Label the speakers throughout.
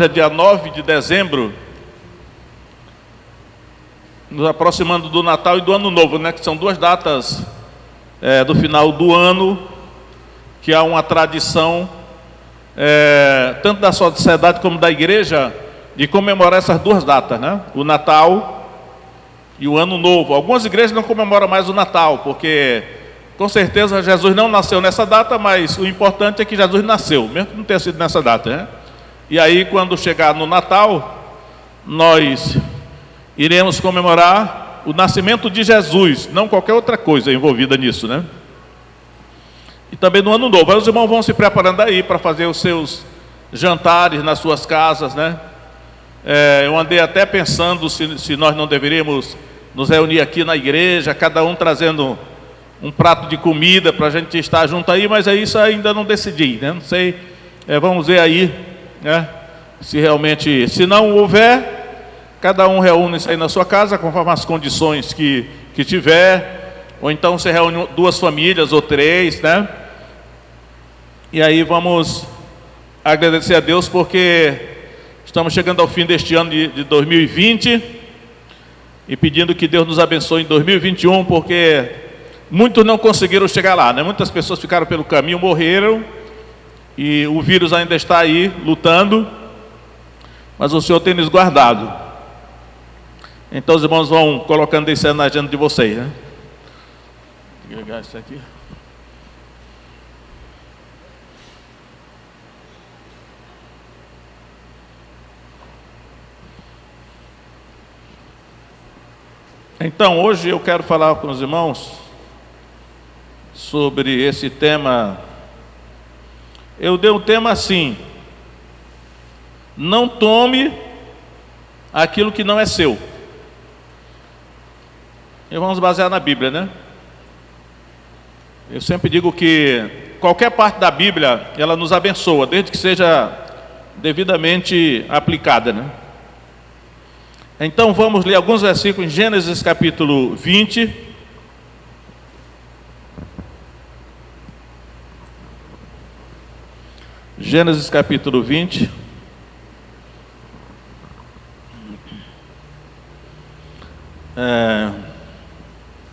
Speaker 1: É dia 9 de dezembro, nos aproximando do Natal e do Ano Novo, né? Que são duas datas do final do ano, que há uma tradição, tanto da sociedade como da igreja, de comemorar essas duas datas, né? O Natal e o Ano Novo. Algumas igrejas não comemoram mais o Natal, porque com certeza Jesus não nasceu nessa data, mas o importante é que Jesus nasceu, mesmo que não tenha sido nessa data, né? E aí, quando chegar no Natal, nós iremos comemorar o nascimento de Jesus, não qualquer outra coisa envolvida nisso, né? E também no Ano Novo. Aí os irmãos vão se preparando aí para fazer os seus jantares nas suas casas, né? Eu andei até pensando se nós não deveríamos nos reunir aqui na igreja, cada um trazendo um prato de comida para a gente estar junto aí, mas aí isso ainda não decidi, né? Não sei, vamos ver aí, né? Se realmente, se não houver, cada um reúne isso aí na sua casa, conforme as condições que tiver, ou então se reúne duas famílias ou três, né? E aí vamos agradecer a Deus, porque estamos chegando ao fim deste ano de 2020, e pedindo que Deus nos abençoe em 2021, porque muitos não conseguiram chegar lá, né? Muitas pessoas ficaram pelo caminho, morreram, e o vírus ainda está aí, lutando, mas o Senhor tem nos guardado. Então os irmãos vão colocando isso na agenda de vocês, né? Vou pegar isso aqui. Então, hoje eu quero falar com os irmãos sobre esse tema. Eu dei um tema assim: não tome aquilo que não é seu. E vamos basear na Bíblia, né? Eu sempre digo que qualquer parte da Bíblia, ela nos abençoa, desde que seja devidamente aplicada, né? Então vamos ler alguns versículos em Gênesis capítulo 20. Gênesis capítulo 20.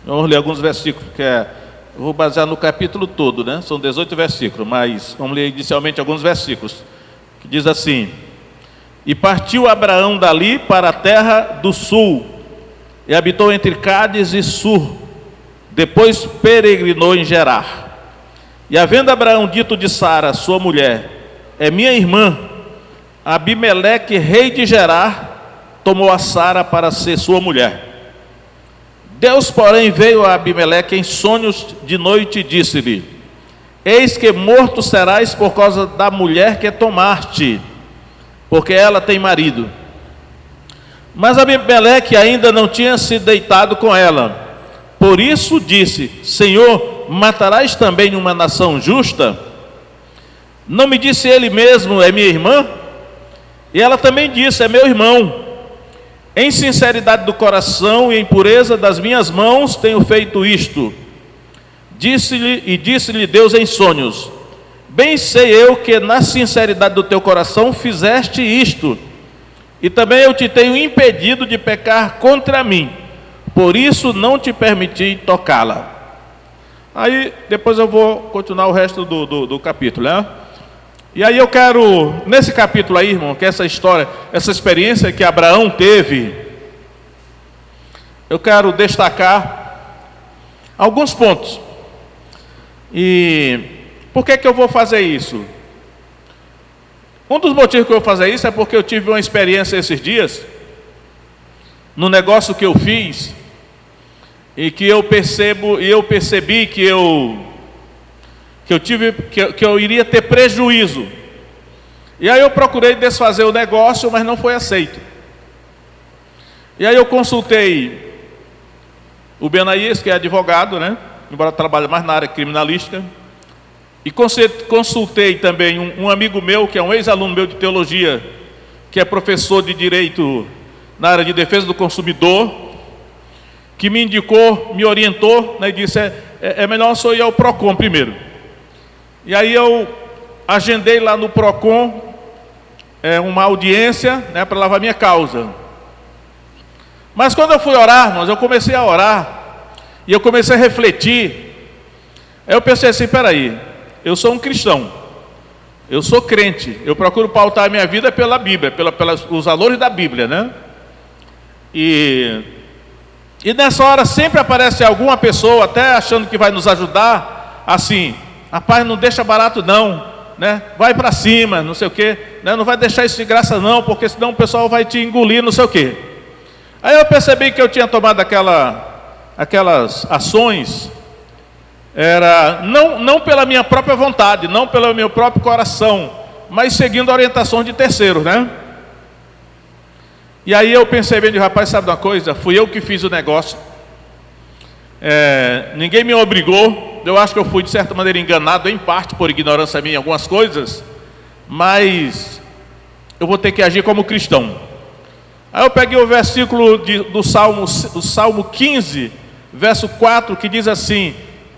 Speaker 1: Vamos ler alguns versículos, que eu vou basear no capítulo todo, né? São 18 versículos, mas vamos ler inicialmente alguns versículos, que diz assim: E partiu Abraão dali para a terra do sul, e habitou entre Cádiz e Sur, depois peregrinou em Gerar. E havendo Abraão dito de Sara, sua mulher, é minha irmã, Abimeleque, rei de Gerar, tomou a Sara para ser sua mulher. Deus, porém, veio a Abimeleque em sonhos de noite e disse-lhe: Eis que morto serás por causa da mulher que tomaste, porque ela tem marido. Mas Abimeleque ainda não tinha se deitado com ela. Por isso disse: Senhor, matarás também uma nação justa? Não me disse ele mesmo, é minha irmã? E ela também disse, é meu irmão. Em sinceridade do coração e em pureza das minhas mãos tenho feito isto. Disse-lhe Deus em sonhos: Bem sei eu que na sinceridade do teu coração fizeste isto, e também eu te tenho impedido de pecar contra mim, por isso não te permiti tocá-la. Aí depois eu vou continuar o resto do capítulo, né? E aí eu quero, nesse capítulo aí, irmão, que essa história, essa experiência que Abraão teve, eu quero destacar alguns pontos. E por que eu vou fazer isso? Um dos motivos que eu vou fazer isso é porque eu tive uma experiência esses dias, no negócio que eu fiz, e que eu percebi que eu iria ter prejuízo. E aí eu procurei desfazer o negócio, mas não foi aceito. E aí eu consultei o Benaías, que é advogado, né? Embora trabalhe mais na área criminalística. E consultei também um amigo meu, que é um ex-aluno meu de teologia, que é professor de direito na área de defesa do consumidor, que me indicou, me orientou, né, e disse, é melhor só ir ao PROCON primeiro. E aí eu agendei lá no PROCON uma audiência, né, para lavar minha causa. Mas quando eu fui orar, irmãos, eu comecei a orar, e eu comecei a refletir. Aí eu pensei assim, peraí, eu sou um cristão, eu sou crente, eu procuro pautar a minha vida pela Bíblia, pelos valores da Bíblia, né? E nessa hora sempre aparece alguma pessoa, até achando que vai nos ajudar, assim, rapaz, não deixa barato não, né? Vai para cima, não sei o quê, né? Não vai deixar isso de graça não, porque senão o pessoal vai te engolir, não sei o quê. Aí eu percebi que eu tinha tomado aquelas ações, não pela minha própria vontade, não pelo meu próprio coração, mas seguindo orientações de terceiros, né? E aí eu pensei bem, rapaz, sabe de uma coisa? Fui eu que fiz o negócio, ninguém me obrigou, eu acho que eu fui de certa maneira enganado, em parte por ignorância minha em algumas coisas, mas eu vou ter que agir como cristão. Aí eu peguei o versículo do Salmo 15, verso 4, que diz assim: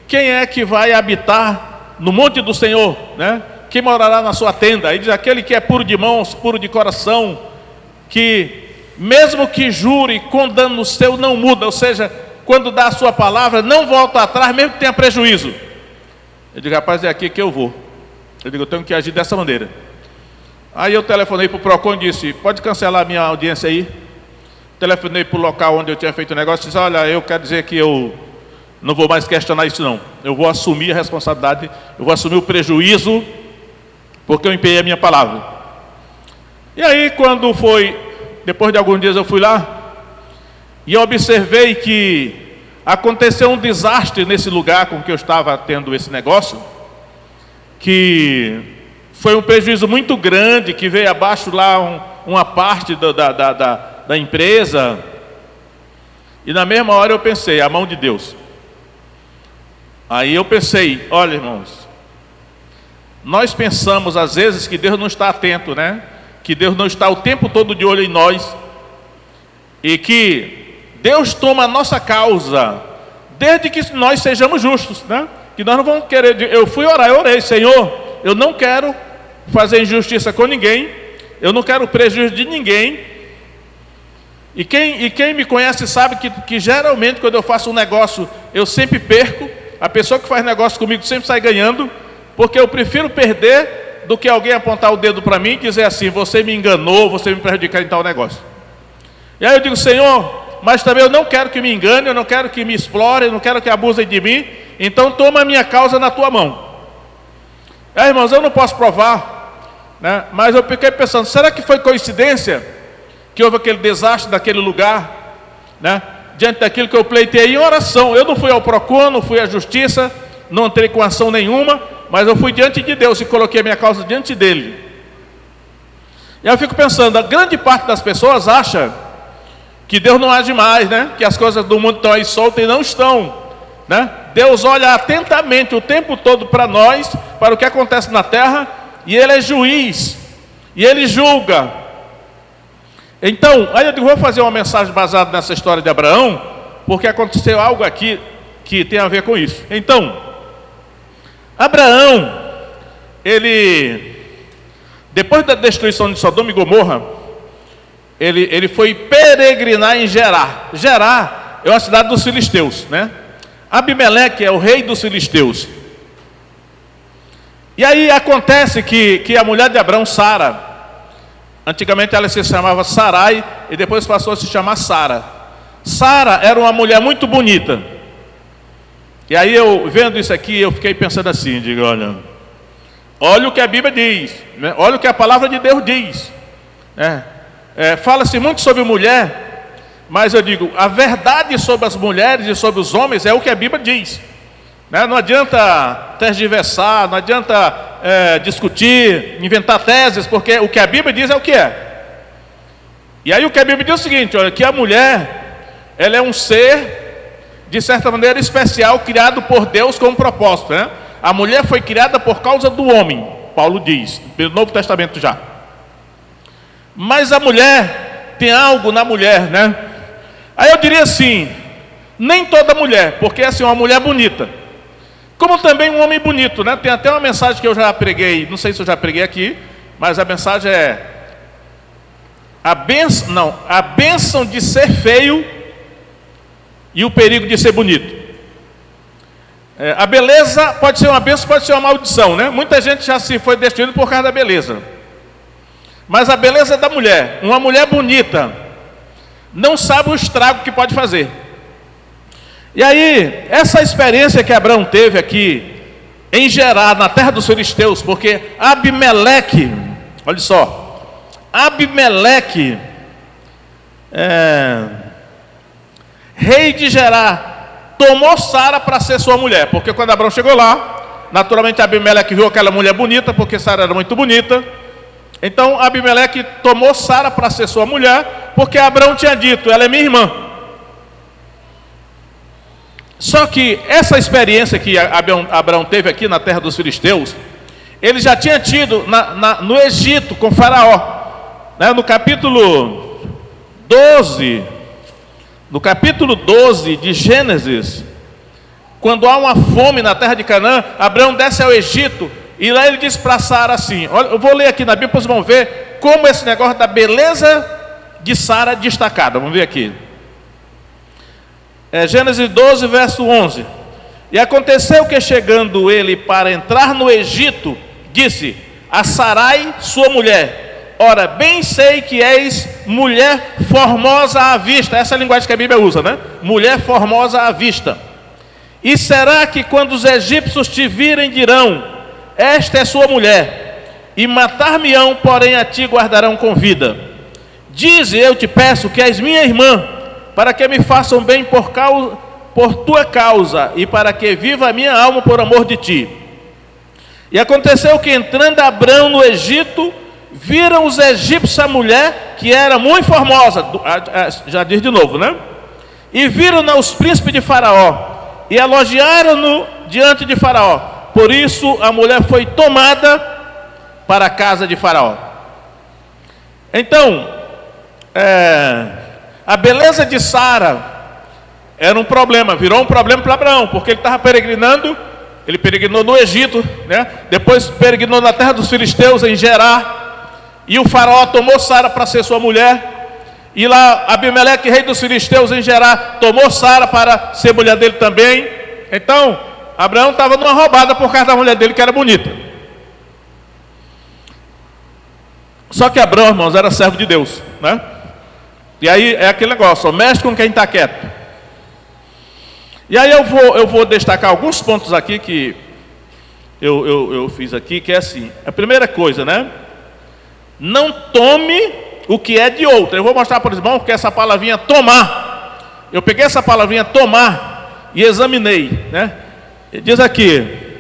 Speaker 1: quem é que vai habitar no monte do Senhor, né? Quem morará na sua tenda? Aí diz: aquele que é puro de mãos, puro de coração, que mesmo que jure com dano seu não muda, ou seja, quando dá a sua palavra não volta atrás, mesmo que tenha prejuízo. Eu digo: rapaz, é aqui que eu vou. Eu digo: eu tenho que agir dessa maneira. Aí eu telefonei para o PROCON e disse: pode cancelar a minha audiência aí. Telefonei para o local onde eu tinha feito o negócio e disse: olha, eu quero dizer que eu não vou mais questionar isso não. Eu vou assumir a responsabilidade, eu vou assumir o prejuízo, porque eu empenhei a minha palavra. E aí quando foi, depois de alguns dias eu fui lá, e eu observei que aconteceu um desastre nesse lugar com que eu estava tendo esse negócio, que foi um prejuízo muito grande, que veio abaixo lá uma parte da empresa. E na mesma hora eu pensei: a mão de Deus. Aí eu pensei: olha, irmãos, nós pensamos às vezes que Deus não está atento, né? Que Deus não está o tempo todo de olho em nós, e que Deus toma a nossa causa, desde que nós sejamos justos, né? Que nós não vamos querer. Eu fui orar, eu orei: Senhor, eu não quero fazer injustiça com ninguém, eu não quero prejuízo de ninguém. E quem me conhece sabe que geralmente quando eu faço um negócio eu sempre perco. A pessoa que faz negócio comigo sempre sai ganhando, porque eu prefiro perder do que alguém apontar o dedo para mim e dizer assim: você me enganou, você me prejudicou em tal negócio. E aí eu digo: Senhor, mas também eu não quero que me engane, eu não quero que me explore, eu não quero que abusem de mim, então toma a minha causa na tua mão. Irmãos, eu não posso provar, né? Mas eu fiquei pensando: será que foi coincidência que houve aquele desastre daquele lugar, né? Diante daquilo que eu pleitei em oração. Eu não fui ao PROCON, não fui à justiça, não entrei com ação nenhuma, mas eu fui diante de Deus e coloquei a minha causa diante dele. E aí eu fico pensando: a grande parte das pessoas acha que Deus não age mais, né? Que as coisas do mundo estão aí soltas, e não estão, né? Deus olha atentamente o tempo todo para nós, para o que acontece na terra, e Ele é juiz, e Ele julga. Então, aí eu digo: vou fazer uma mensagem baseada nessa história de Abraão, porque aconteceu algo aqui que tem a ver com isso. Então, Abraão, depois da destruição de Sodoma e Gomorra, ele foi peregrinar em Gerar. Gerar é uma cidade dos filisteus, né? Abimeleque é o rei dos filisteus. E aí acontece que a mulher de Abraão, Sara, antigamente ela se chamava Sarai e depois passou a se chamar Sara. Sara era uma mulher muito bonita. E aí eu, vendo isso aqui, eu fiquei pensando assim, digo: olha o que a Bíblia diz, né? Olha o que a palavra de Deus diz, né? Fala-se muito sobre mulher, mas eu digo: a verdade sobre as mulheres e sobre os homens é o que a Bíblia diz, né? Não adianta tergiversar, não adianta discutir, inventar teses, porque o que a Bíblia diz é o que é. E aí o que a Bíblia diz é o seguinte: olha, que a mulher, ela é um ser, de certa maneira, especial, criado por Deus com um propósito, né? A mulher foi criada por causa do homem, Paulo diz, pelo Novo Testamento já. Mas a mulher, tem algo na mulher, né? Aí eu diria assim: nem toda mulher, porque assim, uma mulher bonita, como também um homem bonito, né? Tem até uma mensagem que eu já preguei, não sei se eu já preguei aqui, mas a mensagem é: a bênção de ser feio e o perigo de ser bonito. A beleza pode ser uma bênção, pode ser uma maldição, né? Muita gente já se foi destruída por causa da beleza. Mas a beleza da mulher, uma mulher bonita, não sabe o estrago que pode fazer. E aí, essa experiência que Abraão teve aqui em Gerar, na terra dos filisteus, porque Abimeleque, olha só, Abimeleque, rei de Gerar, tomou Sara para ser sua mulher, porque quando Abraão chegou lá, naturalmente Abimeleque viu aquela mulher bonita, porque Sara era muito bonita. Então Abimeleque tomou Sara para ser sua mulher, porque Abraão tinha dito, ela é minha irmã. Só que essa experiência que Abraão teve aqui na terra dos filisteus, ele já tinha tido no Egito com Faraó, né? No capítulo 12 de Gênesis, quando há uma fome na terra de Canaã, Abraão desce ao Egito, e lá ele diz para Sara assim, olha, eu vou ler aqui na Bíblia, vocês vão ver como esse negócio da beleza de Sara destacada. Vamos ver aqui. Gênesis 12, verso 11. E aconteceu que, chegando ele para entrar no Egito, disse a Sarai, sua mulher, ora, bem sei que és mulher formosa à vista. Essa é a linguagem que a Bíblia usa, né? Mulher formosa à vista. E será que quando os egípcios te virem, dirão, esta é sua mulher, e matar-me-ão, porém a ti guardarão com vida. Dize, eu te peço, que és minha irmã, para que me façam bem por tua causa, e para que viva a minha alma por amor de ti. E aconteceu que, entrando Abraão no Egito, viram os egípcios a mulher, que era muito formosa, já diz de novo, né? E viram-na os príncipes de Faraó, e elogiaram-no diante de Faraó. Por isso a mulher foi tomada para a casa de Faraó. Então, a beleza de Sara era um problema, virou um problema para Abraão, porque ele estava peregrinando, ele peregrinou no Egito, né? Depois peregrinou na terra dos filisteus, em Gerar, e o Faraó tomou Sara para ser sua mulher, e lá Abimeleque, rei dos filisteus, em Gerar, tomou Sara para ser mulher dele também. Então Abraão estava numa roubada por causa da mulher dele, que era bonita. Só que Abraão, irmãos, era servo de Deus, né? E aí é aquele negócio, mexe com quem está quieto. E aí eu vou destacar alguns pontos aqui que eu fiz aqui, que é assim. A primeira coisa, né? Não tome o que é de outro. Eu vou mostrar para os irmãos que essa palavrinha tomar, eu peguei essa palavrinha tomar e examinei, né? Diz aqui,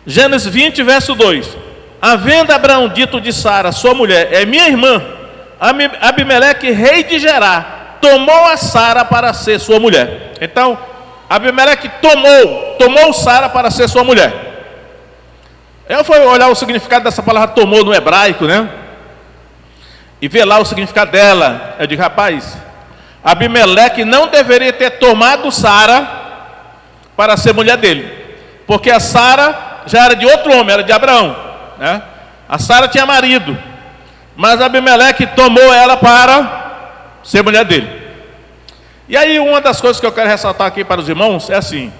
Speaker 1: Gênesis 20, verso 2: havendo Abraão dito de Sara, sua mulher, é minha irmã, Abimeleque, rei de Gerar, tomou a Sara para ser sua mulher. Então, Abimeleque tomou Sara para ser sua mulher. Eu fui olhar o significado dessa palavra tomou no hebraico, né? E ver lá o significado dela. Eu digo, rapaz, Abimeleque não deveria ter tomado Sara para ser mulher dele, porque a Sara já era de outro homem, era de Abraão, né? A Sara tinha marido, mas Abimeleque tomou ela para ser mulher dele. E aí uma das coisas que eu quero ressaltar aqui para os irmãos é assim,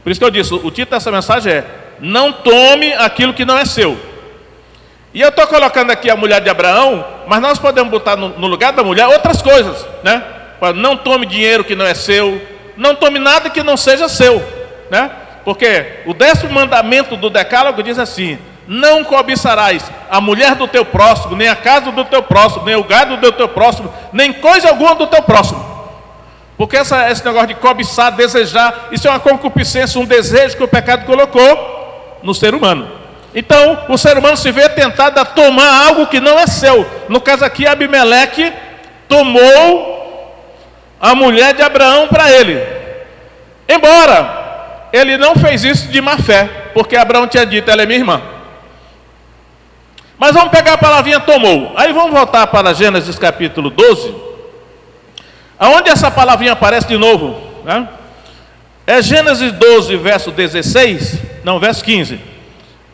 Speaker 1: por isso que eu disse, o título dessa mensagem é: não tome aquilo que não é seu. E eu estou colocando aqui a mulher de Abraão, mas nós podemos botar no lugar da mulher outras coisas, né? Não tome dinheiro que não é seu, não tome nada que não seja seu, né? Porque o 10º mandamento do decálogo diz assim: não cobiçarás a mulher do teu próximo, nem a casa do teu próximo, nem o gado do teu próximo, nem coisa alguma do teu próximo. Porque esse negócio de cobiçar, desejar, isso é uma concupiscência, um desejo que o pecado colocou no ser humano. Então o ser humano se vê tentado a tomar algo que não é seu. No caso aqui, Abimeleque tomou a mulher de Abraão para ele, embora ele não fez isso de má fé, porque Abraão tinha dito, ela é minha irmã. Mas vamos pegar a palavrinha tomou. Aí vamos voltar para Gênesis capítulo 12, aonde essa palavrinha aparece de novo, né? É Gênesis 12, verso 15.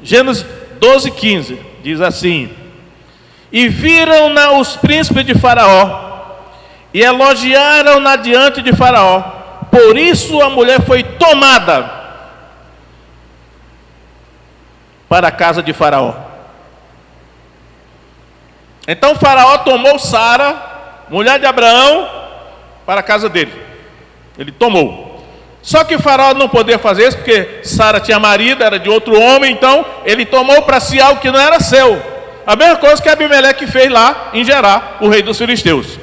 Speaker 1: Gênesis 12, 15, diz assim: E viram-na os príncipes de Faraó, e elogiaram-na diante de Faraó. Por isso a mulher foi tomada para a casa de Faraó. Então Faraó tomou Sara, mulher de Abraão, para a casa dele. Ele tomou. Só que Faraó não podia fazer isso, porque Sara tinha marido, era de outro homem, então ele tomou para si algo que não era seu. A mesma coisa que Abimeleque fez lá em Gerar, o rei dos filisteus.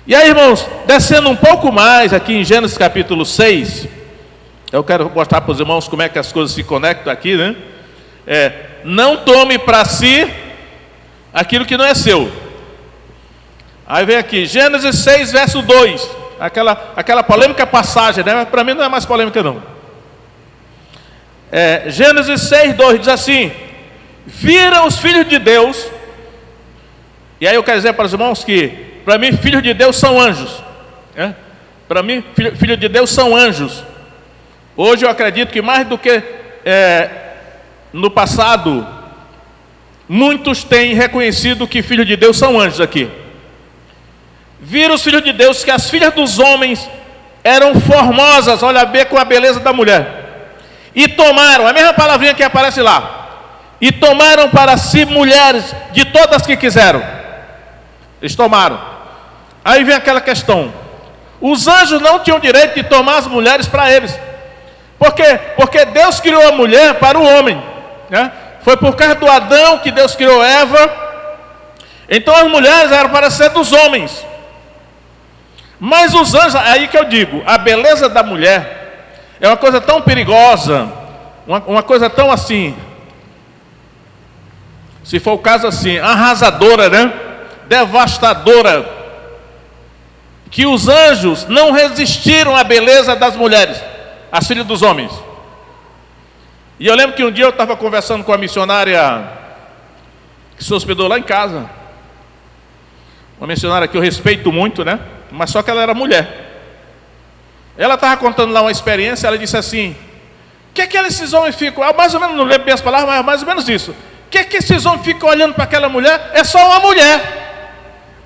Speaker 1: E aí, irmãos, descendo um pouco mais aqui em Gênesis capítulo 6, eu quero mostrar para os irmãos como é que as coisas se conectam aqui, né? Não tome para si aquilo que não é seu. Aí vem aqui, Gênesis 6, verso 2, aquela polêmica passagem, né? Para mim não é mais polêmica não. Gênesis 6, 2 diz assim: viram os filhos de Deus. E aí eu quero dizer para os irmãos que, para mim, filhos de Deus são anjos. Para mim, filhos de Deus são anjos. Hoje eu acredito que mais do que no passado, muitos têm reconhecido que filhos de Deus são anjos aqui. Viram os filhos de Deus que as filhas dos homens eram formosas, olha bem, com a beleza da mulher. E tomaram, a mesma palavrinha que aparece lá. E tomaram para si mulheres de todas que quiseram. Eles tomaram. Aí vem aquela questão. Os anjos não tinham direito de tomar as mulheres para eles. Por quê? Porque Deus criou a mulher para o homem, né? Foi por causa do Adão que Deus criou Eva. Então as mulheres eram para ser dos homens. Mas os anjos, aí que eu digo, a beleza da mulher é uma coisa tão perigosa, uma coisa tão assim, se for o caso assim, arrasadora, né? Devastadora, que os anjos não resistiram à beleza das mulheres, as filhas dos homens. E eu lembro que um dia eu estava conversando com a missionária que se hospedou lá em casa, uma missionária que eu respeito muito, né? Mas só que ela era mulher. Ela estava contando lá uma experiência. Ela disse assim: o que é que esses homens ficam, mais ou menos, não lembro bem as palavras, mas mais ou menos isso, o que é que esses homens ficam olhando para aquela mulher? É só uma mulher.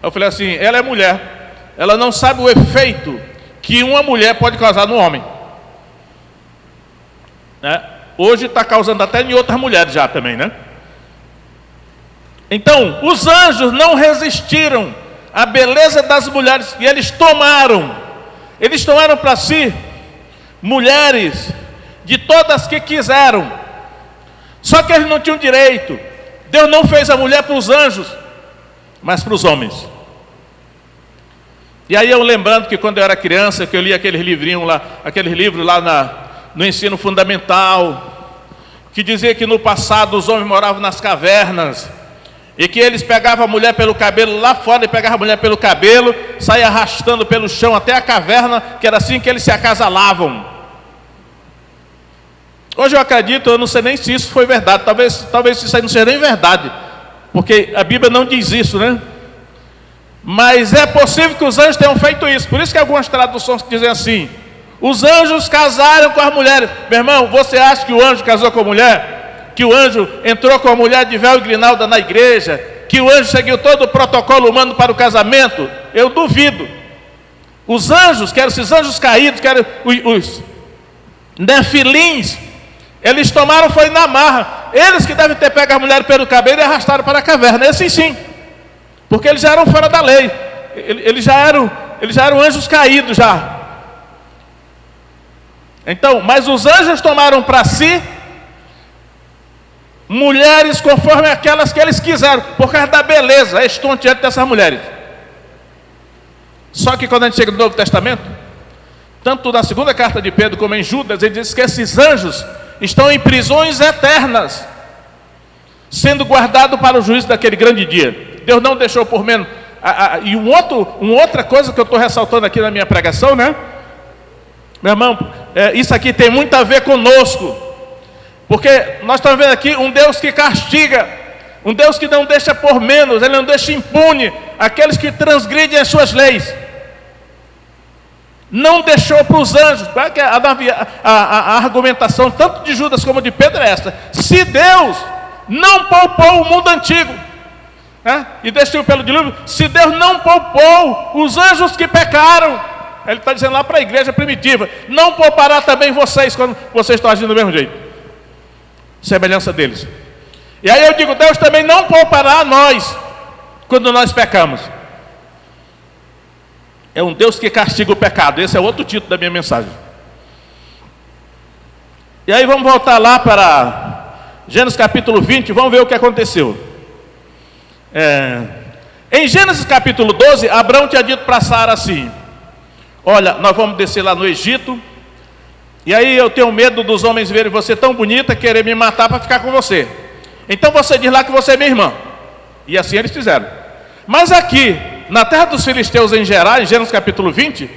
Speaker 1: Eu falei assim: ela é mulher, ela não sabe o efeito que uma mulher pode causar no homem, né? Hoje está causando até em outras mulheres já também, né? Então, os anjos não resistiram à beleza das mulheres, e eles tomaram para si mulheres de todas que quiseram. Só que eles não tinham direito. Deus não fez a mulher para os anjos, mas para os homens. E aí eu lembrando que quando eu era criança, que eu li aqueles livros lá no ensino fundamental, que dizia que no passado os homens moravam nas cavernas, e que eles pegavam a mulher pelo cabelo lá fora, e pegavam a mulher pelo cabelo, saíam arrastando pelo chão até a caverna, que era assim que eles se acasalavam. Hoje eu acredito, eu não sei nem se isso foi verdade, talvez isso aí não seja nem verdade, porque a Bíblia não diz isso, né? Mas é possível que os anjos tenham feito isso. Por isso que algumas traduções dizem assim: os anjos casaram com as mulheres. Meu irmão, você acha que o anjo casou com a mulher? Que o anjo entrou com a mulher de véu e grinalda na igreja? Que o anjo seguiu todo o protocolo humano para o casamento? Eu duvido. Os anjos, que eram esses anjos caídos, que eram os nefilins, eles tomaram, foi na marra. Eles que devem ter pego a mulher pelo cabelo e arrastaram para a caverna. Esses sim, porque eles já eram fora da lei. Eles já eram anjos caídos já. Então, mas os anjos tomaram para si mulheres conforme aquelas que eles quiseram, por causa da beleza estonteante dessas mulheres. Só que quando a gente chega no Novo Testamento, tanto na segunda carta de Pedro como em Judas, ele diz que esses anjos estão em prisões eternas, sendo guardados para o juízo daquele grande dia. Deus não deixou por menos. E uma outra coisa que eu estou ressaltando aqui na minha pregação, né? Meu irmão, isso aqui tem muito a ver conosco. Porque nós estamos vendo aqui um Deus que castiga, um Deus que não deixa por menos, Ele não deixa impune aqueles que transgridem as suas leis. Não deixou para os anjos. A argumentação tanto de Judas como de Pedro é essa: se Deus não poupou o mundo antigo, né? E destruiu pelo dilúvio, se Deus não poupou os anjos que pecaram. Ele está dizendo lá para a igreja primitiva, não poupará também vocês, quando vocês estão agindo do mesmo jeito, semelhança deles. E aí eu digo, Deus também não poupará nós, quando nós pecamos. É um Deus que castiga o pecado. Esse é outro título da minha mensagem. E aí vamos voltar lá para Gênesis capítulo 20, vamos ver o que aconteceu. Em Gênesis capítulo 12, Abraão tinha dito para Sara assim: olha, nós vamos descer lá no Egito, e aí eu tenho medo dos homens verem você tão bonita, querer me matar para ficar com você. Então você diz lá que você é minha irmã. E assim eles fizeram. Mas aqui, na terra dos filisteus em Gerar, em Gênesis capítulo 20,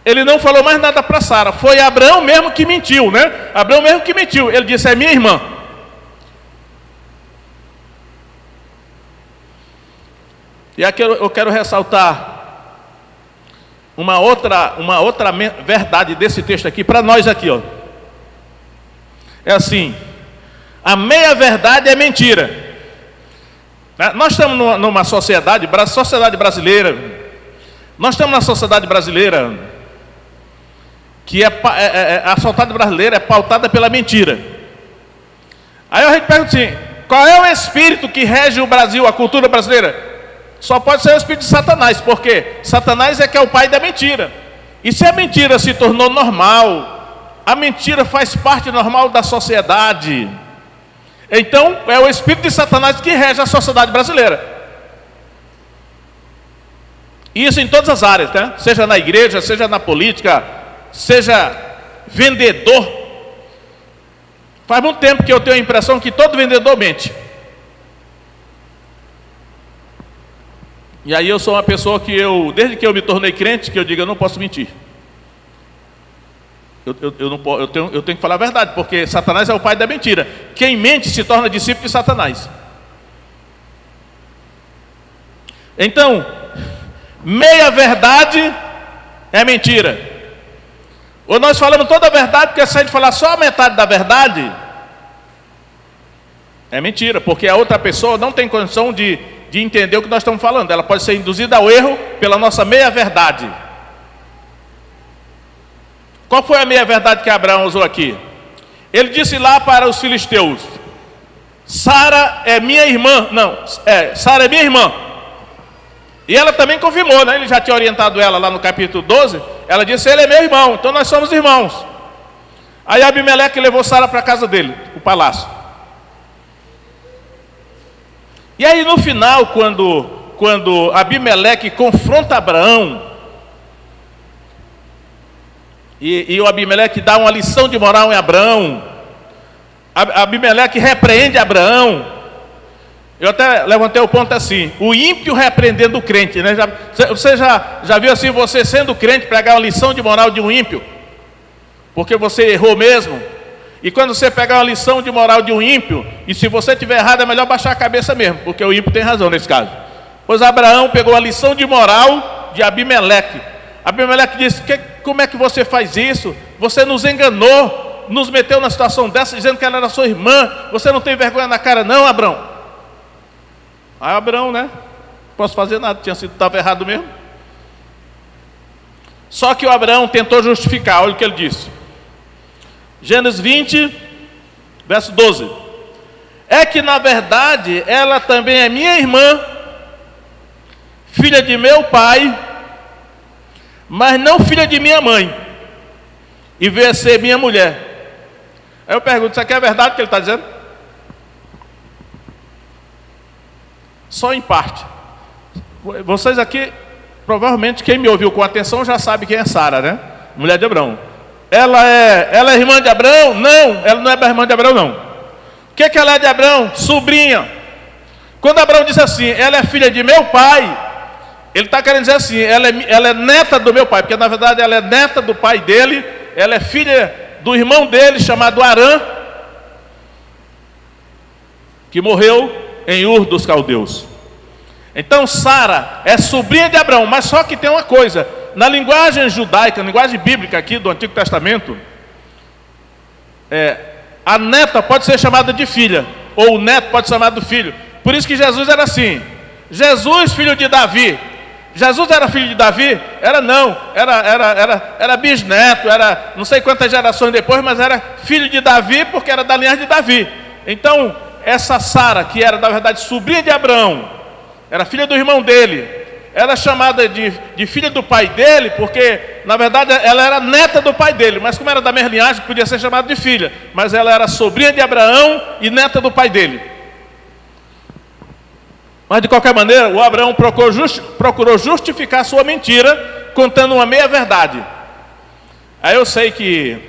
Speaker 1: ele não falou mais nada para Sara. Foi Abraão mesmo que mentiu, né? Abraão mesmo que mentiu. Ele disse, é minha irmã. E aqui eu quero ressaltar uma outra verdade desse texto aqui, para nós aqui, ó. É assim, a meia verdade é mentira. Nós estamos numa sociedade brasileira, nós estamos na sociedade brasileira, que a sociedade brasileira é pautada pela mentira. Aí a gente pergunta assim, qual é o espírito que rege o Brasil, a cultura brasileira? Só pode ser o espírito de Satanás, porque Satanás é que é o pai da mentira. E se a mentira se tornou normal, a mentira faz parte normal da sociedade, então é o espírito de Satanás que rege a sociedade brasileira. Isso em todas as áreas, né? Seja na igreja, seja na política, seja vendedor. Faz muito tempo que eu tenho a impressão que todo vendedor mente. E aí eu sou uma pessoa que desde que eu me tornei crente, que eu digo, eu não posso mentir. Eu tenho que falar a verdade, porque Satanás é o pai da mentira. Quem mente se torna discípulo de Satanás. Então, meia verdade é mentira. Ou nós falamos toda a verdade, porque se a gente falar só a metade da verdade, é mentira, porque a outra pessoa não tem condição de entender o que nós estamos falando. Ela pode ser induzida ao erro pela nossa meia verdade. Qual foi a meia verdade que Abraão usou aqui? Ele disse lá para os filisteus, Sara é minha irmã. Sara é minha irmã. E ela também confirmou, né? Ele já tinha orientado ela lá no capítulo 12. Ela disse, ele é meu irmão, então nós somos irmãos. Aí Abimeleque levou Sara para a casa dele, o palácio. E aí no final, quando Abimeleque confronta Abraão, e o Abimeleque dá uma lição de moral em Abraão, Abimeleque repreende Abraão. Eu até levantei o ponto assim, o ímpio repreendendo o crente, né? Você já viu assim, você sendo crente, pregar uma lição de moral de um ímpio? Porque você errou mesmo. E quando você pegar uma lição de moral de um ímpio, e se você estiver errado, é melhor baixar a cabeça mesmo, porque o ímpio tem razão nesse caso. Pois Abraão pegou a lição de moral de Abimeleque. Abimeleque disse, como é que você faz isso? Você nos enganou, nos meteu na situação dessa, dizendo que ela era sua irmã. Você não tem vergonha na cara não, Abraão? Aí Abraão, né? Não posso fazer nada, estava errado mesmo. Só que o Abraão tentou justificar, olha o que ele disse. Gênesis 20, verso 12. É que na verdade ela também é minha irmã, filha de meu pai, mas não filha de minha mãe, e veio a ser minha mulher. Aí eu pergunto, isso aqui é verdade o que ele está dizendo? Só em parte. Vocês aqui, provavelmente quem me ouviu com atenção já sabe quem é Sara, né? Mulher de Abraão. Ela é irmã de Abraão? Não, ela não é irmã de Abraão, não. O que ela é de Abraão? Sobrinha. Quando Abraão diz assim, ela é filha de meu pai, ele está querendo dizer assim, ela é neta do meu pai, porque na verdade ela é neta do pai dele, ela é filha do irmão dele, chamado Arã, que morreu em Ur dos Caldeus. Então Sara é sobrinha de Abraão, mas só que tem uma coisa, na linguagem judaica, na linguagem bíblica aqui do Antigo Testamento, a neta pode ser chamada de filha, ou o neto pode ser chamado de filho. Por isso que Jesus era assim. Jesus, filho de Davi. Jesus era filho de Davi? Era não, era bisneto, era não sei quantas gerações depois, mas era filho de Davi porque era da linhagem de Davi. Então, essa Sara, que era na verdade sobrinha de Abraão, era filha do irmão dele, era chamada de filha do pai dele, porque na verdade ela era neta do pai dele, mas como era da mesma linhagem, podia ser chamada de filha, mas ela era sobrinha de Abraão e neta do pai dele. Mas de qualquer maneira, o Abraão procurou justificar sua mentira, contando uma meia-verdade. Aí eu sei que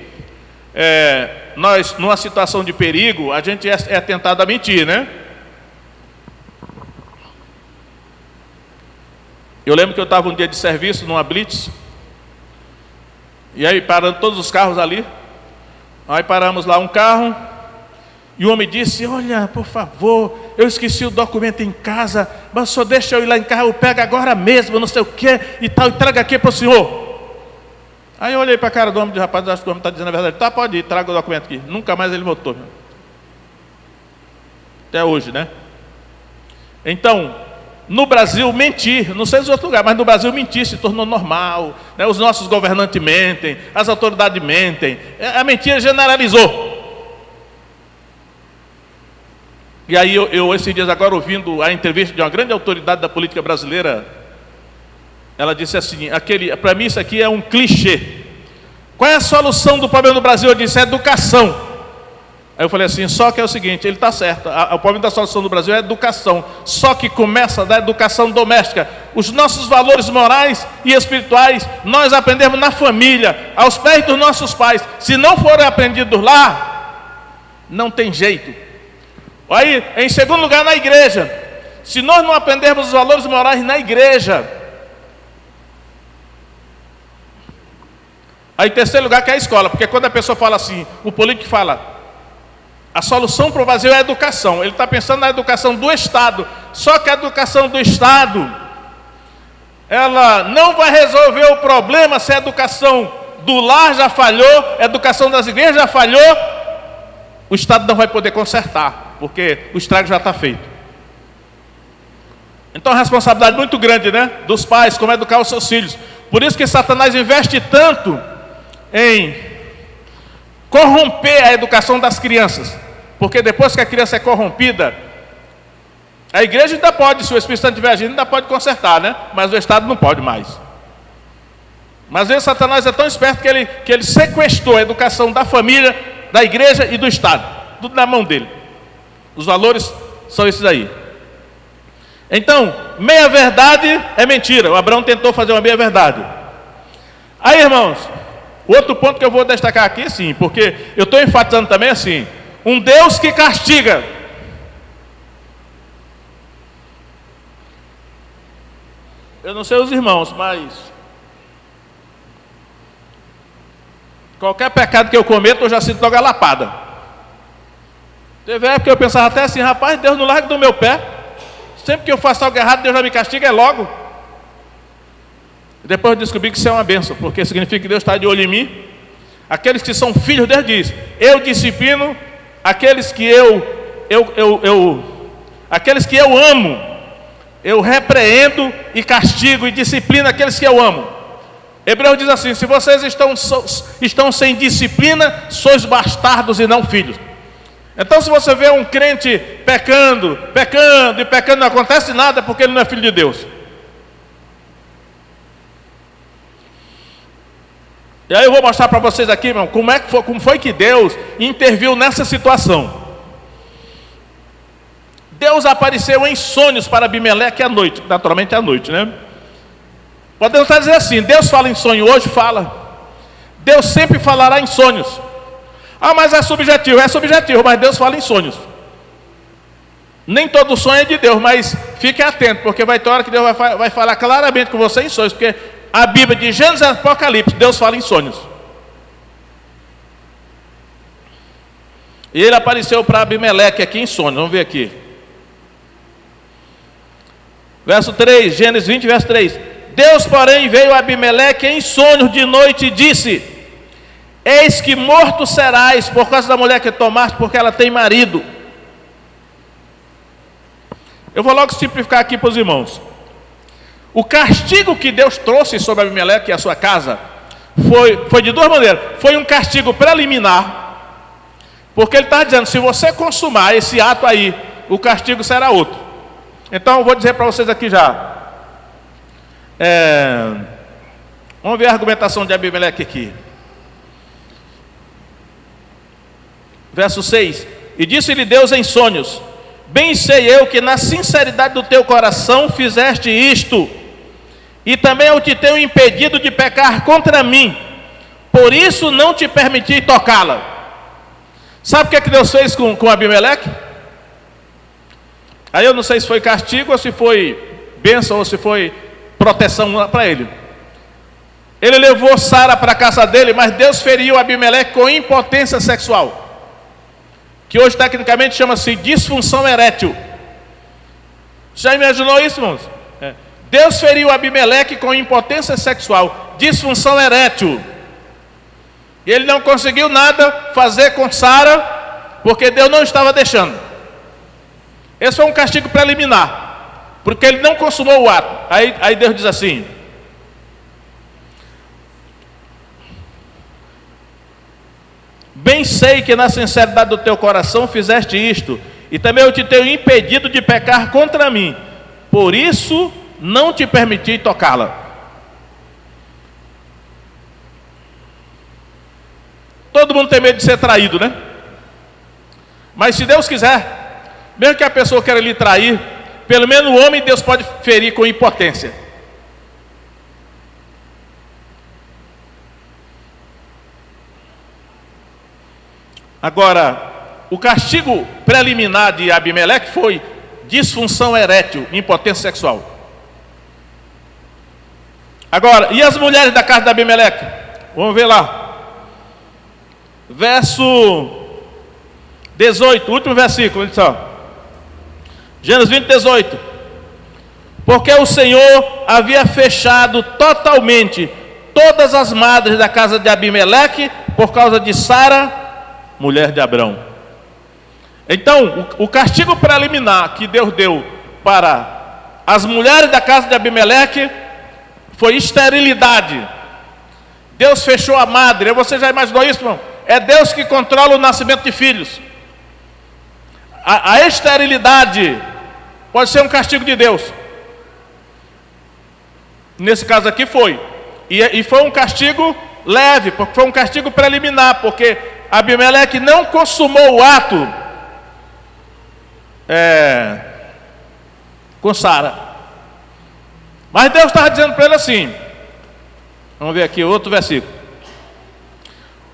Speaker 1: nós, numa situação de perigo, a gente é tentado a mentir, né? Eu lembro que eu estava um dia de serviço numa blitz, e aí parando todos os carros ali, aí paramos lá um carro, e o homem disse: olha, por favor, eu esqueci o documento em casa, mas só deixa eu ir lá em casa, eu pego agora mesmo, não sei o que, e tal, e traga aqui para o senhor. Aí eu olhei para a cara do homem, de rapaz, acho que o homem está dizendo a verdade. Tá, pode ir, traga o documento aqui. Nunca mais ele voltou. Até hoje, né? Então, no Brasil, mentir, não sei nos outros lugares, mas no Brasil mentir se tornou normal, né? Os nossos governantes mentem, as autoridades mentem, a mentira generalizou. E aí eu esses dias agora ouvindo a entrevista de uma grande autoridade da política brasileira, ela disse assim, para mim isso aqui é um clichê. Qual é a solução do problema do Brasil? Eu disse, é educação. Aí eu falei assim, só que é o seguinte, ele está certo, o problema da solução do Brasil é educação, só que começa da educação doméstica. Os nossos valores morais e espirituais, nós aprendemos na família, aos pés dos nossos pais. Se não forem aprendidos lá, não tem jeito. Aí, em segundo lugar, na igreja. Se nós não aprendermos os valores morais na igreja. Aí, em terceiro lugar, que é a escola. Porque quando a pessoa fala assim, o político fala, a solução para o Brasil é a educação. Ele está pensando na educação do Estado. Só que a educação do Estado, ela não vai resolver o problema se a educação do lar já falhou, a educação das igrejas já falhou. O Estado não vai poder consertar, porque o estrago já está feito. Então a responsabilidade muito grande, né, dos pais, como educar os seus filhos. Por isso que Satanás investe tanto em corromper a educação das crianças, porque depois que a criança é corrompida, a igreja ainda pode, se o Espírito Santo estiver agindo, ainda pode consertar, né? Mas o Estado não pode mais. Mas às vezes Satanás é tão esperto que ele sequestrou a educação da família, da igreja e do Estado, tudo na mão dele. Os valores são esses aí. Então, meia-verdade é mentira. O Abraão tentou fazer uma meia-verdade. Aí, irmãos, outro ponto que eu vou destacar aqui, sim, porque eu estou enfatizando também assim, um Deus que castiga. Eu não sei os irmãos, mas qualquer pecado que eu cometo, eu já sinto logo a lapada. Teve época que eu pensava até assim, rapaz, Deus não larga do meu pé. Sempre que eu faço algo errado, Deus já me castiga, é logo. Depois eu descobri que isso é uma bênção, porque significa que Deus está de olho em mim. Aqueles que são filhos, Deus diz, eu disciplino aqueles que aqueles que eu amo, eu repreendo e castigo e disciplino aqueles que eu amo. Hebreus diz assim, se vocês estão sem disciplina, sois bastardos e não filhos. Então se você vê um crente pecando, não acontece nada, porque ele não é filho de Deus. E aí eu vou mostrar para vocês aqui, irmão, como foi que Deus interviu nessa situação. Deus apareceu em sonhos para Abimeleque à noite, naturalmente à noite, né? Podemos estar dizendo assim, Deus fala em sonho hoje? Fala. Deus sempre falará em sonhos. Ah, mas é subjetivo, mas Deus fala em sonhos. Nem todo sonho é de Deus, mas fique atento, porque vai ter hora que Deus vai falar claramente com você em sonhos, porque a Bíblia de Gênesis e Apocalipse, Deus fala em sonhos. E ele apareceu para Abimeleque aqui em sonhos, vamos ver aqui. Verso 3, Gênesis 20, verso 3. Deus, porém, veio a Abimeleque em sonhos de noite e disse: eis que morto serás por causa da mulher que tomaste, porque ela tem marido. Eu vou logo simplificar aqui para os irmãos. O castigo que Deus trouxe sobre Abimeleque e a sua casa foi de duas maneiras. Foi um castigo preliminar, porque ele estava dizendo, se você consumar esse ato aí, o castigo será outro. Então eu vou dizer para vocês aqui já. Vamos ver a argumentação de Abimeleque aqui. Verso 6. E disse-lhe Deus em sonhos: bem sei eu que na sinceridade do teu coração fizeste isto, e também eu te tenho impedido de pecar contra mim, por isso não te permiti tocá-la. Sabe o que é que Deus fez com Abimeleque? Aí eu não sei se foi castigo, ou se foi bênção, ou se foi proteção para ele. Ele levou Sara para a casa dele, mas Deus feriu Abimeleque com impotência sexual, que hoje tecnicamente chama-se disfunção erétil. Já imaginou isso, irmãos? Deus feriu Abimeleque com impotência sexual, disfunção erétil. E ele não conseguiu nada fazer com Sara, porque Deus não estava deixando. Esse foi um castigo preliminar, porque ele não consumou o ato. Aí Deus diz assim: bem sei que na sinceridade do teu coração fizeste isto, e também eu te tenho impedido de pecar contra mim, por isso não te permiti tocá-la. Todo mundo tem medo de ser traído, né? Mas se Deus quiser, mesmo que a pessoa queira lhe trair, pelo menos o homem Deus pode ferir com impotência. Agora, o castigo preliminar de Abimeleque foi disfunção erétil, impotência sexual. Agora, e as mulheres da casa de Abimeleque? Vamos ver lá. Verso 18, último versículo, olha só. Gênesis 20, 18. Porque o Senhor havia fechado totalmente todas as madres da casa de Abimeleque por causa de Sara, mulher de Abrão. Então, o castigo preliminar que Deus deu para as mulheres da casa de Abimeleque foi esterilidade. Deus fechou a madre. Você já imaginou isso, irmão? É Deus que controla o nascimento de filhos. A esterilidade pode ser um castigo de Deus. Nesse caso aqui foi. E foi um castigo leve, porque foi um castigo preliminar, porque Abimeleque não consumou o ato com Sara. Mas Deus estava dizendo para ele assim, vamos ver aqui outro versículo.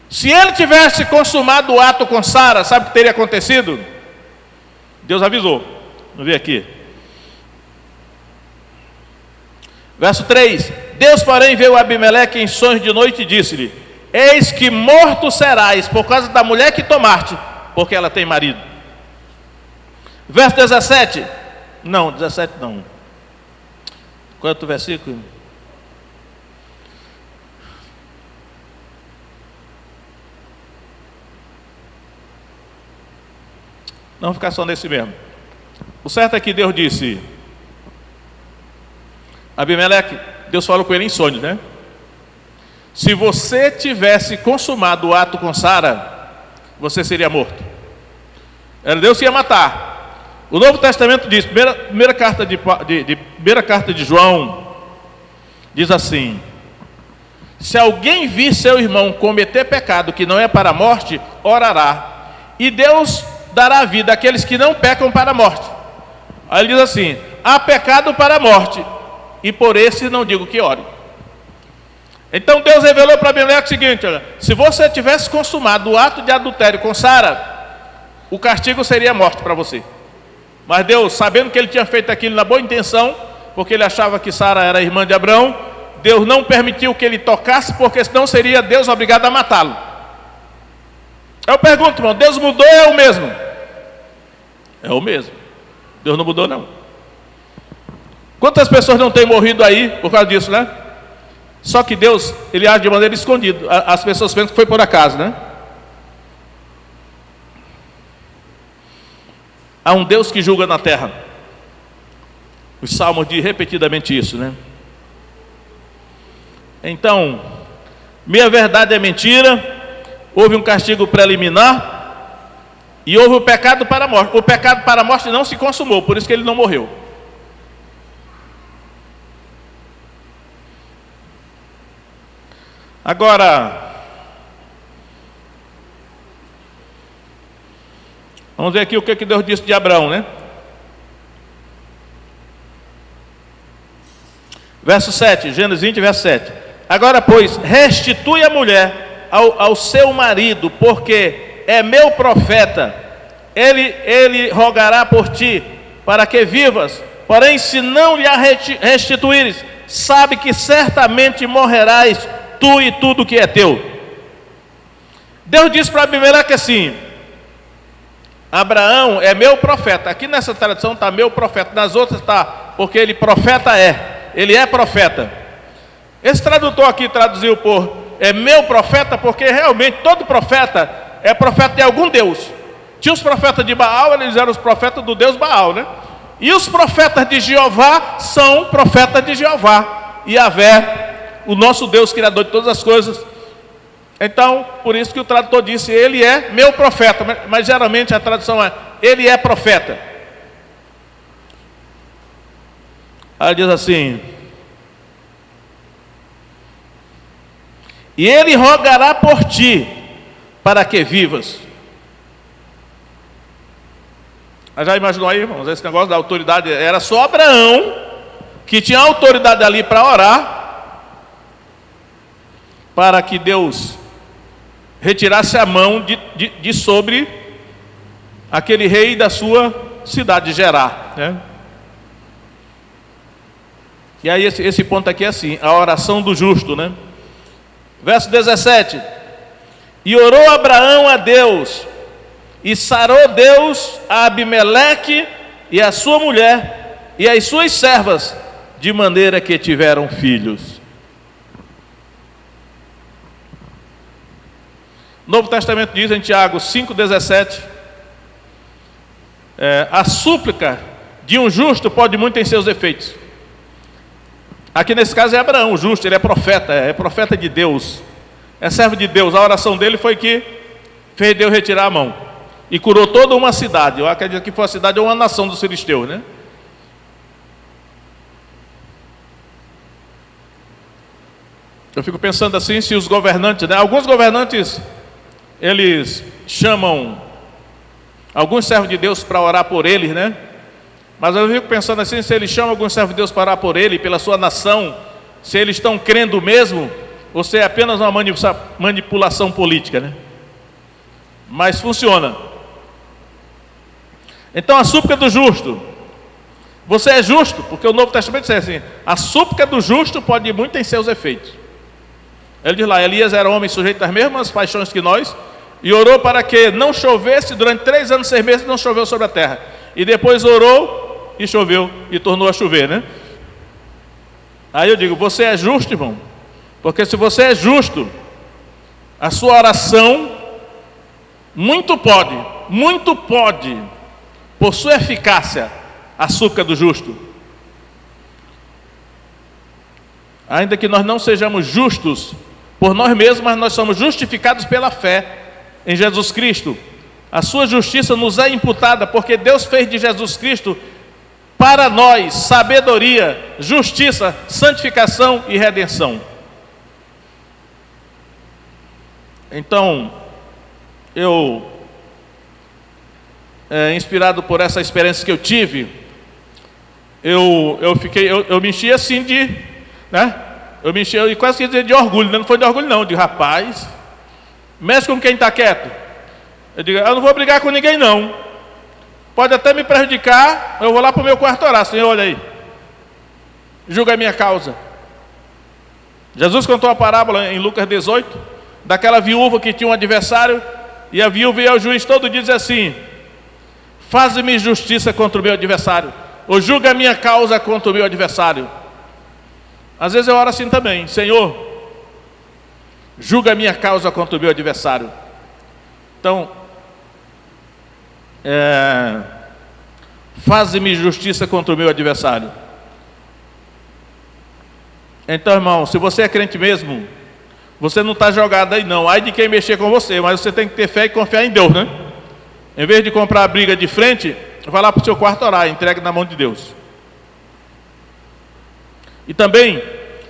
Speaker 1: Se ele tivesse consumado o ato com Sara, sabe o que teria acontecido? Deus avisou. Vamos ver aqui. Verso 3. Deus, porém, veio a Abimeleque em sonhos de noite e disse-lhe: eis que morto serás por causa da mulher que tomaste, porque ela tem marido. Verso 17. Não, 17 não. Qual é o outro versículo? Não, vou ficar só nesse mesmo. O certo é que Deus disse: Abimeleque, Deus falou com ele em sonhos, né? Se você tivesse consumado o ato com Sara, você seria morto. Era Deus que ia matar. O Novo Testamento diz, primeira carta de João, diz assim: se alguém vir seu irmão cometer pecado que não é para a morte, orará, e Deus dará vida àqueles que não pecam para a morte. Aí ele diz assim: há pecado para a morte, e por esse não digo que ore. Então Deus revelou para Abimeleque o seguinte: olha, se você tivesse consumado o ato de adultério com Sara, o castigo seria morte para você. Mas Deus, sabendo que ele tinha feito aquilo na boa intenção, porque ele achava que Sara era irmã de Abrão, Deus não permitiu que ele tocasse, porque senão seria Deus obrigado a matá-lo. Eu pergunto, irmão, Deus mudou ou é o mesmo? É o mesmo. Deus não mudou, não. Quantas pessoas não têm morrido aí por causa disso, né? Só que Deus, ele age de maneira escondida. As pessoas pensam que foi por acaso, né? Há um Deus que julga na terra. Os salmos dizem repetidamente isso, né? Então, meia verdade é mentira, houve um castigo preliminar e houve o pecado para a morte. O pecado para a morte não se consumou, por isso que ele não morreu. Agora, vamos ver aqui o que Deus disse de Abraão, né? Verso 7, Gênesis 20, verso 7. Agora, pois, restitui a mulher ao seu marido, porque é meu profeta. Ele rogará por ti, para que vivas. Porém, se não lhe a restituíres, sabe que certamente morrerás, tu e tudo que é teu. Deus disse para Abimeleque assim: Abraão é meu profeta. Aqui nessa tradução está meu profeta, nas outras está porque ele profeta ele é profeta. Esse tradutor aqui traduziu por é meu profeta, porque realmente todo profeta é profeta de algum Deus. Tinha os profetas de Baal, eles eram os profetas do Deus Baal, né? E os profetas de Jeová são profetas de Jeová. Yahvé, o nosso Deus, criador de todas as coisas. Então, por isso que o tradutor disse, ele é meu profeta, mas geralmente a tradução é, ele é profeta. Aí diz assim: e ele rogará por ti, para que vivas. Já imaginou aí, irmãos, esse negócio da autoridade? Era só Abraão que tinha autoridade ali para orar, para que Deus retirasse a mão de sobre aquele rei da sua cidade, Gerar, né? E aí esse ponto aqui é assim, a oração do justo, né? Verso 17: e orou Abraão a Deus, e sarou Deus a Abimeleque e a sua mulher e as suas servas, de maneira que tiveram filhos. O Novo Testamento diz em Tiago 5,17, a súplica de um justo pode muito em seus efeitos. Aqui nesse caso é Abraão, o justo, ele é profeta de Deus, é servo de Deus. A oração dele foi que fez Deus retirar a mão e curou toda uma cidade. Eu acredito que foi a cidade ou uma nação dos filisteus, né? Eu fico pensando assim, se os governantes, né? Alguns governantes, eles chamam alguns servos de Deus para orar por eles, né? Mas eu fico pensando assim, se eles chamam alguns servos de Deus para orar por ele, pela sua nação, se eles estão crendo mesmo, ou se é apenas uma manipulação política, né? Mas funciona. Então a súplica do justo, você é justo, porque o Novo Testamento diz assim, a súplica do justo pode ir muito em seus efeitos. Ele diz lá, Elias era homem sujeito às mesmas paixões que nós, e orou para que não chovesse, durante 3 anos e 6 meses não choveu sobre a terra, e depois orou e choveu, e tornou a chover, né? Aí eu digo, você é justo, irmão? Porque se você é justo, a sua oração muito pode, por sua eficácia, a súplica do justo. Ainda que nós não sejamos justos por nós mesmos, mas nós somos justificados pela fé em Jesus Cristo. A sua justiça nos é imputada, porque Deus fez de Jesus Cristo para nós sabedoria, justiça, santificação e redenção. Então, inspirado por essa experiência que eu tive, eu me enchi assim né? Eu me enchi, eu quase queria dizer de orgulho, né? Não foi de orgulho não, de rapaz, mexe com quem está quieto. Eu digo, eu não vou brigar com ninguém não, pode até me prejudicar, eu vou lá para o meu quarto orar, Senhor, olha aí, julga a minha causa. Jesus contou a parábola em Lucas 18, daquela viúva que tinha um adversário, e a viúva ia ao juiz todo dia e dizia assim, faze-me justiça contra o meu adversário, ou julga a minha causa contra o meu adversário. Às vezes eu oro assim também, Senhor, julga a minha causa contra o meu adversário. Então, faze-me justiça contra o meu adversário. Então, irmão, se você é crente mesmo, você não está jogado aí não. Ai de quem mexer com você, mas você tem que ter fé e confiar em Deus, né? Em vez de comprar a briga de frente, vai lá para o seu quarto orar, entregue na mão de Deus. E também,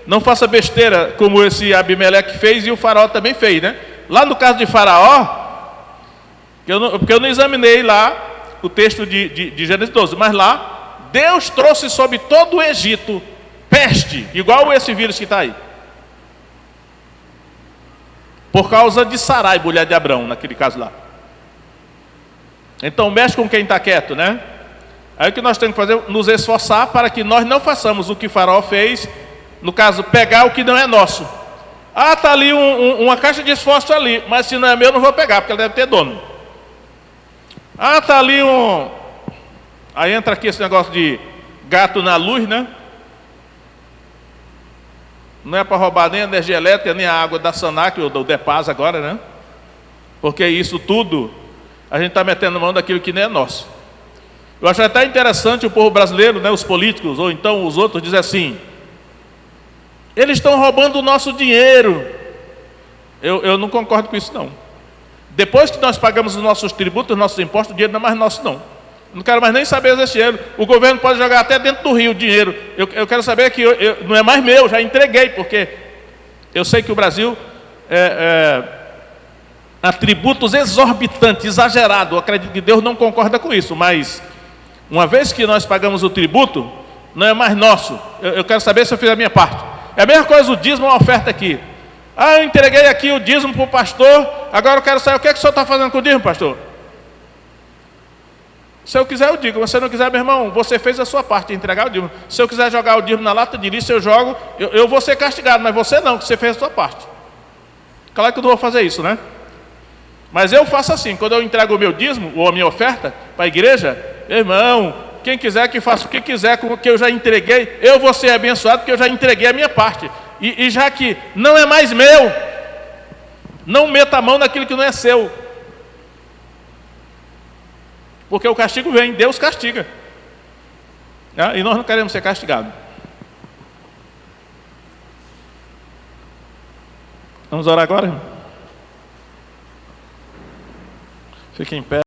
Speaker 1: não faça besteira como esse Abimeleque fez e o faraó também fez, né? Lá no caso de Faraó, porque eu não examinei lá o texto de Gênesis 12, mas lá, Deus trouxe sobre todo o Egito peste, igual esse vírus que está aí. Por causa de Sarai, mulher de Abrão, naquele caso lá. Então mexe com quem está quieto, né? Aí o que nós temos que fazer? Nos esforçar para que nós não façamos o que Faraó fez. No caso, pegar o que não é nosso. Ah, está ali uma caixa de esforço ali, mas se não é meu, não vou pegar, porque ele deve ter dono. Ah, está ali Aí entra aqui esse negócio de gato na luz, né? Não é para roubar nem a energia elétrica, nem a água da Sanac ou do Depaz agora, né? Porque isso tudo, a gente está metendo mão daquilo que nem é nosso. Eu acho até interessante o povo brasileiro, né, os políticos, ou então os outros, dizer assim: eles estão roubando o nosso dinheiro. Eu não concordo com isso, não. Depois que nós pagamos os nossos tributos, os nossos impostos, o dinheiro não é mais nosso, não. Não quero mais nem saber desse dinheiro. O governo pode jogar até dentro do rio o dinheiro. Eu quero saber que não é mais meu, já entreguei, porque eu sei que o Brasil há tributos exorbitantes, exagerados. Eu acredito que Deus não concorda com isso, mas uma vez que nós pagamos o tributo, não é mais nosso. Eu quero saber se eu fiz a minha parte. É a mesma coisa o dízimo, uma oferta aqui. Ah, eu entreguei aqui o dízimo para o pastor, agora eu quero saber o que é que o senhor está fazendo com o dízimo, pastor? Se eu quiser, eu digo. Se você não quiser, meu irmão, você fez a sua parte, entregar o dízimo. Se eu quiser jogar o dízimo na lata de lixo, eu jogo, eu vou ser castigado, mas você não, que você fez a sua parte. Claro que eu não vou fazer isso, né? Mas eu faço assim, quando eu entrego o meu dízimo, ou a minha oferta, para a igreja, meu irmão, quem quiser que faça o que quiser com o que eu já entreguei, eu vou ser abençoado, porque eu já entreguei a minha parte. E já que não é mais meu, não meta a mão naquilo que não é seu. Porque o castigo vem, Deus castiga. E nós não queremos ser castigados. Vamos orar agora, irmão? Fique em pé.